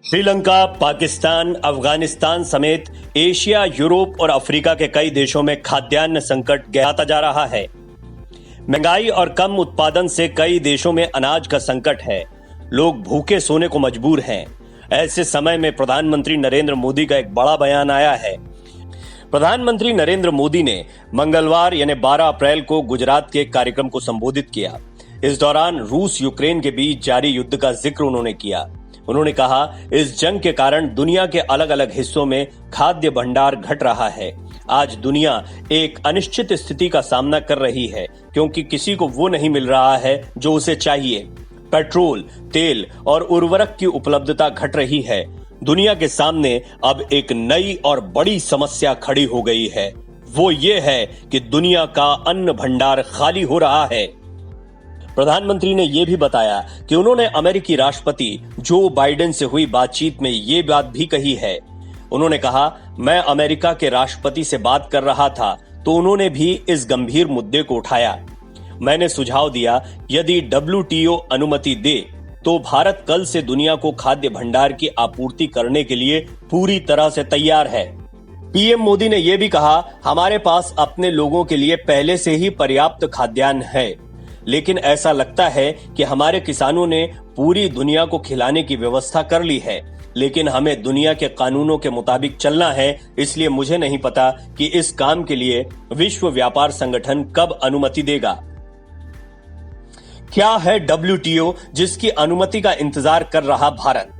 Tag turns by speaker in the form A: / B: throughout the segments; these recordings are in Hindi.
A: श्रीलंका, पाकिस्तान, अफगानिस्तान समेत एशिया, यूरोप और अफ्रीका के कई देशों में खाद्यान्न संकट गहराता जा रहा है। महंगाई और कम उत्पादन से कई देशों में अनाज का संकट है। लोग भूखे सोने को मजबूर हैं। ऐसे समय में प्रधानमंत्री नरेंद्र मोदी का एक बड़ा बयान आया है। प्रधानमंत्री नरेंद्र मोदी ने मंगलवार यानी 12 अप्रैल को गुजरात के एक कार्यक्रम को संबोधित किया। इस दौरान रूस यूक्रेन के बीच जारी युद्ध का जिक्र उन्होंने किया। उन्होंने कहा, इस जंग के कारण दुनिया के अलग अलग हिस्सों में खाद्य भंडार घट रहा है। आज दुनिया एक अनिश्चित स्थिति का सामना कर रही है क्योंकि किसी को वो नहीं मिल रहा है जो उसे चाहिए। पेट्रोल, तेल और उर्वरक की उपलब्धता घट रही है। दुनिया के सामने अब एक नई और बड़ी समस्या खड़ी हो गई है। वो ये है कि दुनिया का अन्न भंडार खाली हो रहा है। प्रधानमंत्री ने यह भी बताया कि उन्होंने अमेरिकी राष्ट्रपति जो बाइडेन से हुई बातचीत में ये बात भी कही है। उन्होंने कहा, मैं अमेरिका के राष्ट्रपति से बात कर रहा था तो उन्होंने भी इस गंभीर मुद्दे को उठाया। मैंने सुझाव दिया, यदि WTO अनुमति दे तो भारत कल से दुनिया को खाद्य भंडार की आपूर्ति करने के लिए पूरी तरह से तैयार है। पीएम मोदी ने यह भी कहा, हमारे पास अपने लोगों के लिए पहले से ही पर्याप्त खाद्यान्न है, लेकिन ऐसा लगता है कि हमारे किसानों ने पूरी दुनिया को खिलाने की व्यवस्था कर ली है, लेकिन हमें दुनिया के कानूनों के मुताबिक चलना है। इसलिए मुझे नहीं पता कि इस काम के लिए विश्व व्यापार संगठन कब अनुमति देगा। क्या है WTO जिसकी अनुमति का इंतजार कर रहा भारत?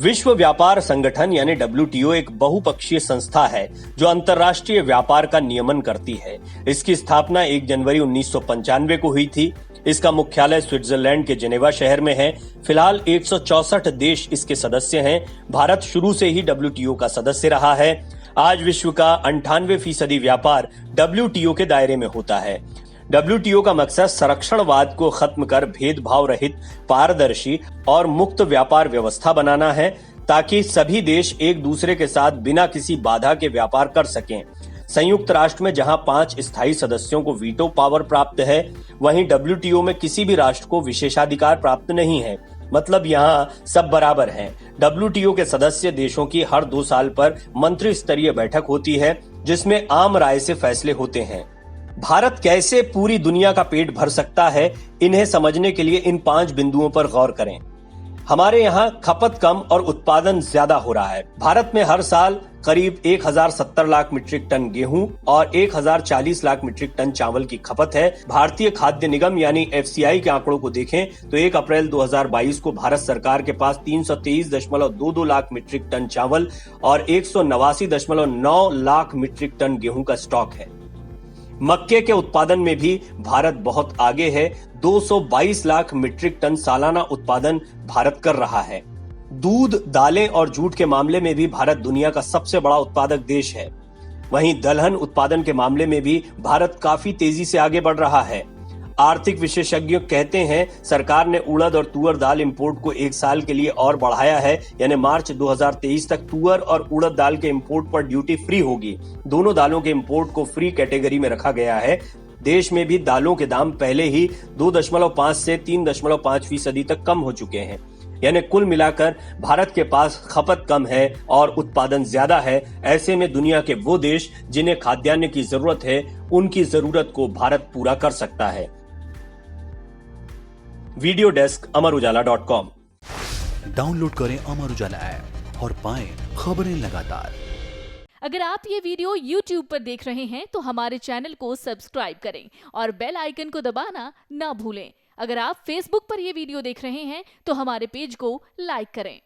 A: विश्व व्यापार संगठन यानी WTO एक बहुपक्षीय संस्था है जो अंतर्राष्ट्रीय व्यापार का नियमन करती है। इसकी स्थापना 1 जनवरी 1995 को हुई थी। इसका मुख्यालय स्विट्जरलैंड के जेनेवा शहर में है। फिलहाल 164 देश इसके सदस्य हैं। भारत शुरू से ही WTO का सदस्य रहा है। आज विश्व का 98% व्यापार WTO के दायरे में होता है। WTO का मकसद संरक्षणवाद को खत्म कर भेदभाव रहित, पारदर्शी और मुक्त व्यापार व्यवस्था बनाना है ताकि सभी देश एक दूसरे के साथ बिना किसी बाधा के व्यापार कर सकें। संयुक्त राष्ट्र में जहां 5 स्थायी सदस्यों को वीटो पावर प्राप्त है, वहीं WTO में किसी भी राष्ट्र को विशेषाधिकार प्राप्त नहीं है। मतलब यहाँ सब बराबर हैं। WTO के सदस्य देशों की हर 2 साल पर मंत्री स्तरीय बैठक होती है जिसमें आम राय से फैसले होते हैं। भारत कैसे पूरी दुनिया का पेट भर सकता है, इन्हें समझने के लिए इन 5 बिंदुओं पर गौर करें। हमारे यहाँ खपत कम और उत्पादन ज्यादा हो रहा है। भारत में हर साल करीब 1070 लाख मीट्रिक टन गेहूं और 1040 लाख मीट्रिक टन चावल की खपत है। भारतीय खाद्य निगम यानी FCI के आंकड़ों को देखें तो 1 अप्रैल 2022 को भारत सरकार के पास 323.22 लाख मीट्रिक टन चावल और 189.9 लाख मीट्रिक टन गेहूं का स्टॉक है। मक्के के उत्पादन में भी भारत बहुत आगे है। 222 लाख मीट्रिक टन सालाना उत्पादन भारत कर रहा है। दूध, दालें और जूट के मामले में भी भारत दुनिया का सबसे बड़ा उत्पादक देश है। वहीं दलहन उत्पादन के मामले में भी भारत काफी तेजी से आगे बढ़ रहा है। आर्थिक विशेषज्ञ कहते हैं सरकार ने उड़द और तुअर दाल इंपोर्ट को 1 साल के लिए और बढ़ाया है, यानी मार्च 2023 तक तुअर और उड़द दाल के इंपोर्ट पर ड्यूटी फ्री होगी। दोनों दालों के इंपोर्ट को फ्री कैटेगरी में रखा गया है। देश में भी दालों के दाम पहले ही 2.5 से 3.5% तक कम हो चुके हैं। यानी कुल मिलाकर भारत के पास खपत कम है और उत्पादन ज्यादा है। ऐसे में दुनिया के वो देश जिन्हें खाद्यान्न की जरूरत है, उनकी जरूरत को भारत पूरा कर सकता है। Video desk अमरउजाला.com।
B: डाउनलोड करें अमर उजाला ऐप और पाएं खबरें लगातार।
C: अगर आप ये वीडियो YouTube पर देख रहे हैं तो हमारे चैनल को सब्सक्राइब करें और बेल आइकन को दबाना ना भूलें। अगर आप Facebook पर यह वीडियो देख रहे हैं तो हमारे पेज को लाइक करें।